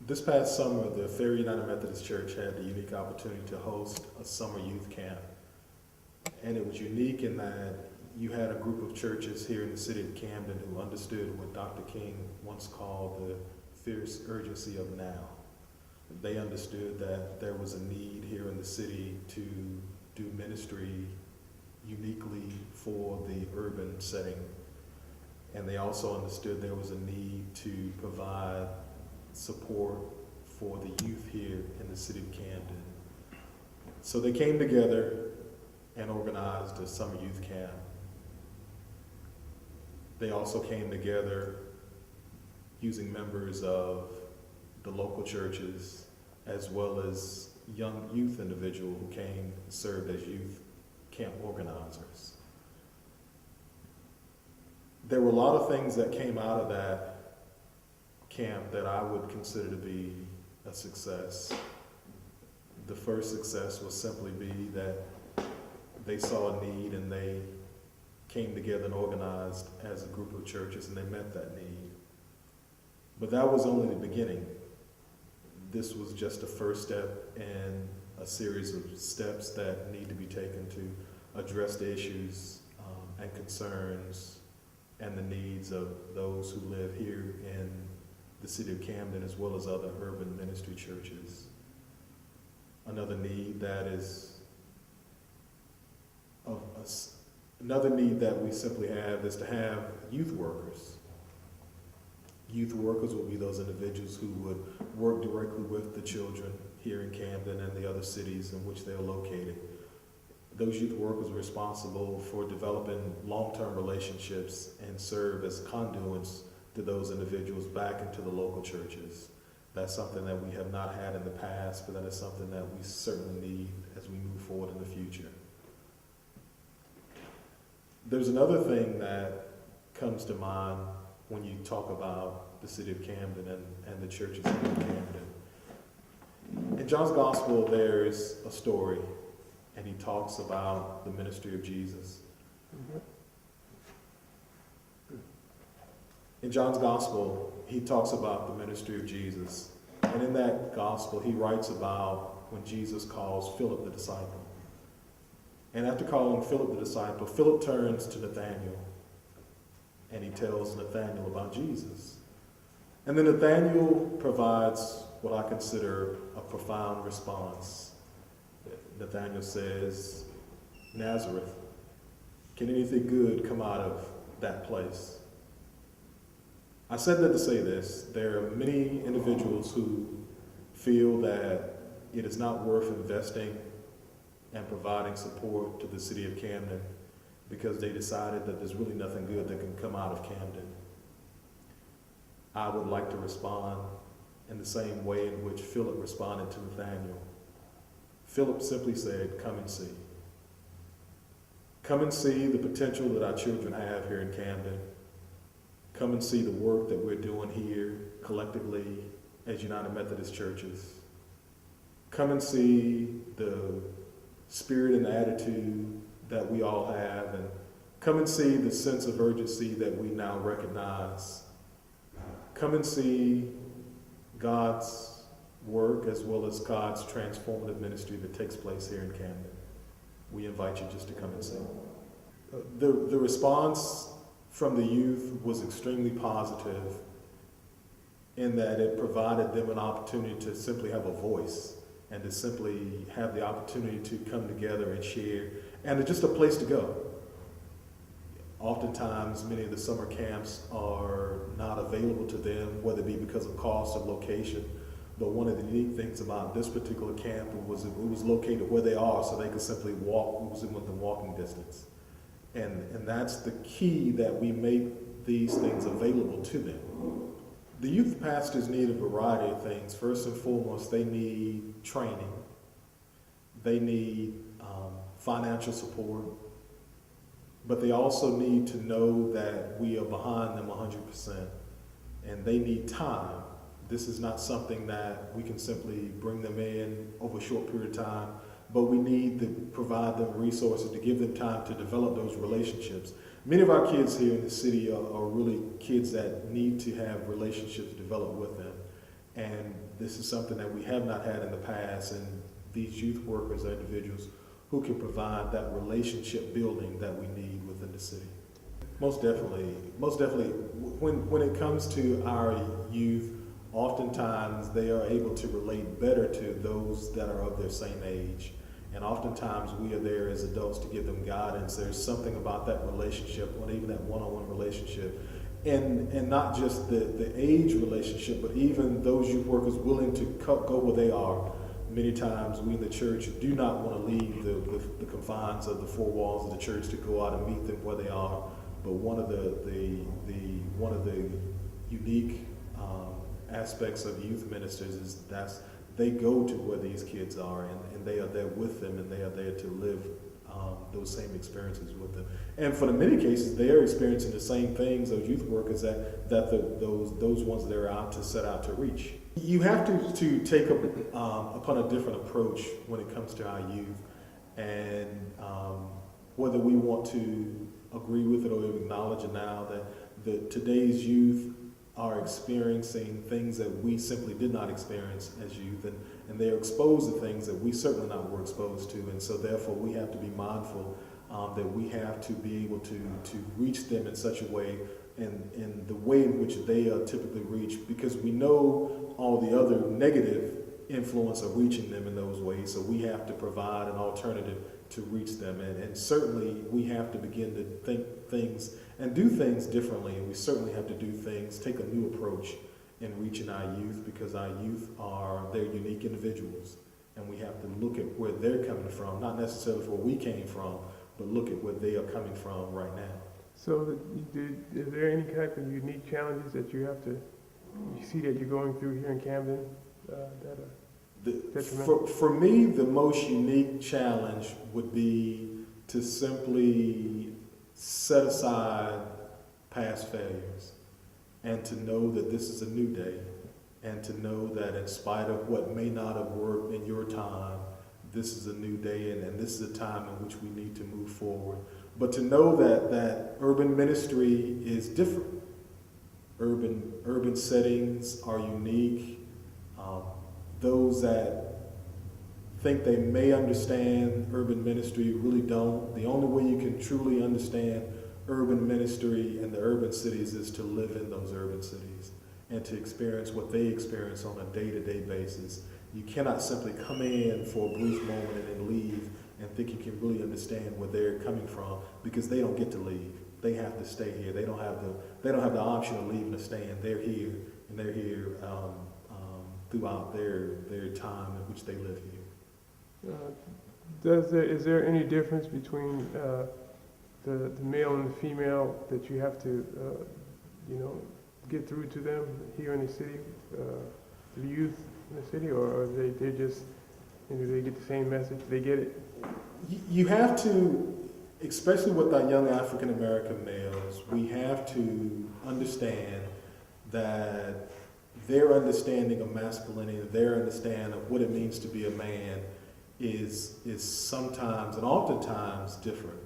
This past summer, the Ferry United Methodist Church had the unique opportunity to host a summer youth camp. And it was unique in that you had a group of churches here in the city of Camden who understood what Dr. King once called the fierce urgency of now. They understood that there was a need here in the city to do ministry uniquely for the urban setting. And they also understood there was a need to provide support for the youth here in the city of Camden. So they came together and organized a summer youth camp. They also came together using members of the local churches as well as young youth individuals who came and served as youth camp organizers. There were a lot of things that came out of that camp that I would consider to be a success. The first success was simply be that they saw a need and they came together and organized as a group of churches and they met that need. But that was only the beginning. This was just a first step in a series of steps that need to be taken to address the issues and concerns and the needs of those who live here in the city of Camden as well as other urban ministry churches. Another need that is another need that we simply have is to have youth workers. Youth workers will be those individuals who would work directly with the children here in Camden and the other cities in which they are located. Those youth workers are responsible for developing long-term relationships and serve as conduits to those individuals back into the local churches. That's something that we have not had in the past, but that is something that we certainly need as we move forward in the future. There's another thing that comes to mind when you talk about the city of Camden and the churches in Camden. In John's Gospel, there's a story, and he talks about the ministry of Jesus. In John's Gospel, he talks about the ministry of Jesus. And in that Gospel, he writes about when Jesus calls Philip the disciple. And after calling Philip the disciple, Philip turns to Nathanael and he tells Nathanael about Jesus. And then Nathanael provides what I consider a profound response. Nathanael says, "Nazareth, can anything good come out of that place?" I said that to say this. There are many individuals who feel that it is not worth investing and providing support to the city of Camden because they decided that there's really nothing good that can come out of Camden. I would like to respond in the same way in which Philip responded to Nathanael. Philip simply said, "Come and see. Come and see the potential that our children have here in Camden. Come and see the work that we're doing here collectively as United Methodist churches. Come and see the spirit and attitude that we all have, and come and see the sense of urgency that we now recognize. Come and see God's work as well as God's transformative ministry that takes place here in Camden. We invite you just to come and see." The response from the youth was extremely positive in that it provided them an opportunity to simply have a voice and to simply have the opportunity to come together and share, and just a place to go. Oftentimes, many of the summer camps are not available to them, whether it be because of cost or location. But one of the unique things about this particular camp was it was located where they are, so they could simply walk. It was within walking distance. And that's the key, that we make these things available to them. The youth pastors need a variety of things. First and foremost, they need training. They need financial support. But they also need to know that we are behind them 100%. And they need time. This is not something that we can simply bring them in over a short period of time, but we need to provide them resources to give them time to develop those relationships. Many of our kids here in the city are really kids that need to have relationships developed with them. And this is something that we have not had in the past, and these youth workers are individuals who can provide that relationship building that we need within the city. Most definitely, when it comes to our youth, oftentimes they are able to relate better to those that are of their same age. And oftentimes we are there as adults to give them guidance. There's something about that relationship, or even that one-on-one relationship. And not just the age relationship, but even those youth workers willing to go where they are. Many times we in the church do not want to leave the confines of the four walls of the church to go out and meet them where they are. But one of the unique aspects of youth ministers is that they go to where these kids are, and they are there with them, and they are there to live those same experiences with them. And for the many cases, they are experiencing the same things, those youth workers, those ones that are set out to reach. You have to take upon a different approach when it comes to our youth, and whether we want to agree with it or acknowledge it now, that today's youth are experiencing things that we simply did not experience as youth, and they're exposed to things that we certainly not were exposed to, and so therefore we have to be mindful that we have to be able to reach them in such a way, in the way in which they are typically reached, because we know all the other negative influence of reaching them in those ways, so we have to provide an alternative to reach them, and certainly we have to begin to think things and do things differently, and we certainly have to take a new approach in reaching our youth, because our youth they're unique individuals, and we have to look at where they're coming from, not necessarily where we came from, but look at where they are coming from right now. So is there any type of unique challenges that you see that you're going through here in Camden that are detrimental? For me, the most unique challenge would be to simply set aside past failures, and to know that this is a new day, and to know that in spite of what may not have worked in your time, this is a new day, and this is a time in which we need to move forward. But to know that urban ministry is different. Urban settings are unique. Those that think they may understand urban ministry really don't. The only way you can truly understand urban ministry and the urban cities is to live in those urban cities and to experience what they experience on a day-to-day basis. You cannot simply come in for a brief moment and then leave and think you can really understand where they're coming from, because they don't get to leave. They have to stay here. They don't have the option of leaving or staying. They're here, and they're here throughout their time in which they live here. Is there any difference between the male and the female that you have to get through to them here in the city, the youth in the city, or are they just, they get the same message, they get it? You have to, especially with our young African American males, we have to understand that their understanding of masculinity, their understanding of what it means to be a man is sometimes and oftentimes different.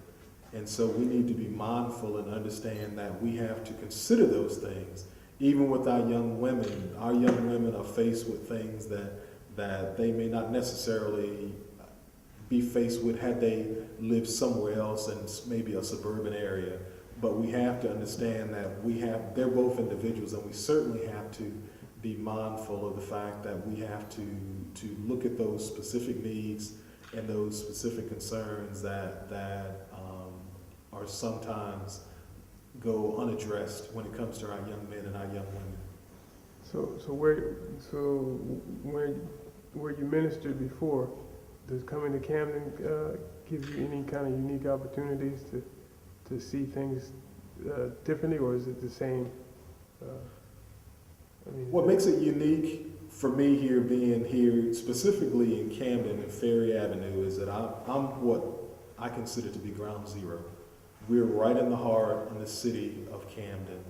And so we need to be mindful and understand that we have to consider those things. Even with our young women are faced with things that they may not necessarily be faced with had they lived somewhere else in maybe a suburban area. But we have to understand that they're both individuals, and we certainly have to be mindful of the fact that we have to look at those specific needs and those specific concerns that are sometimes go unaddressed when it comes to our young men and our young women. So where you ministered before, does coming to Camden give you any kind of unique opportunities to see things differently, or is it the same? What makes it unique for me here, being here specifically in Camden and Ferry Avenue, is that I'm what I consider to be ground zero. We're right in the heart in the city of Camden.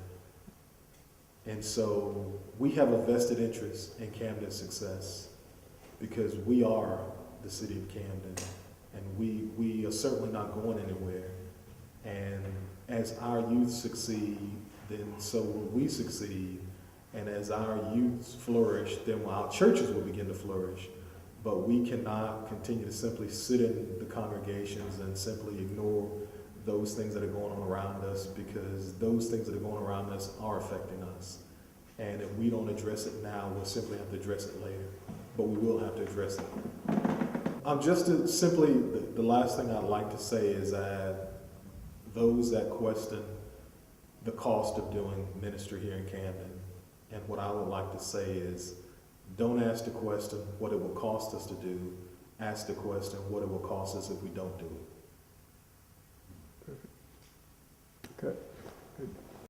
And so we have a vested interest in Camden's success, because we are the city of Camden, and we are certainly not going anywhere. And as our youth succeed, then so will we succeed. And as our youth flourish, then our churches will begin to flourish. But we cannot continue to simply sit in the congregations and simply ignore those things that are going on around us, because those things that are going around us are affecting us. And if we don't address it now, we'll simply have to address it later. But we will have to address it. The last thing I'd like to say is that those that question the cost of doing ministry here in Camden, and what I would like to say is, don't ask the question what it will cost us to do. Ask the question what it will cost us if we don't do it. Okay.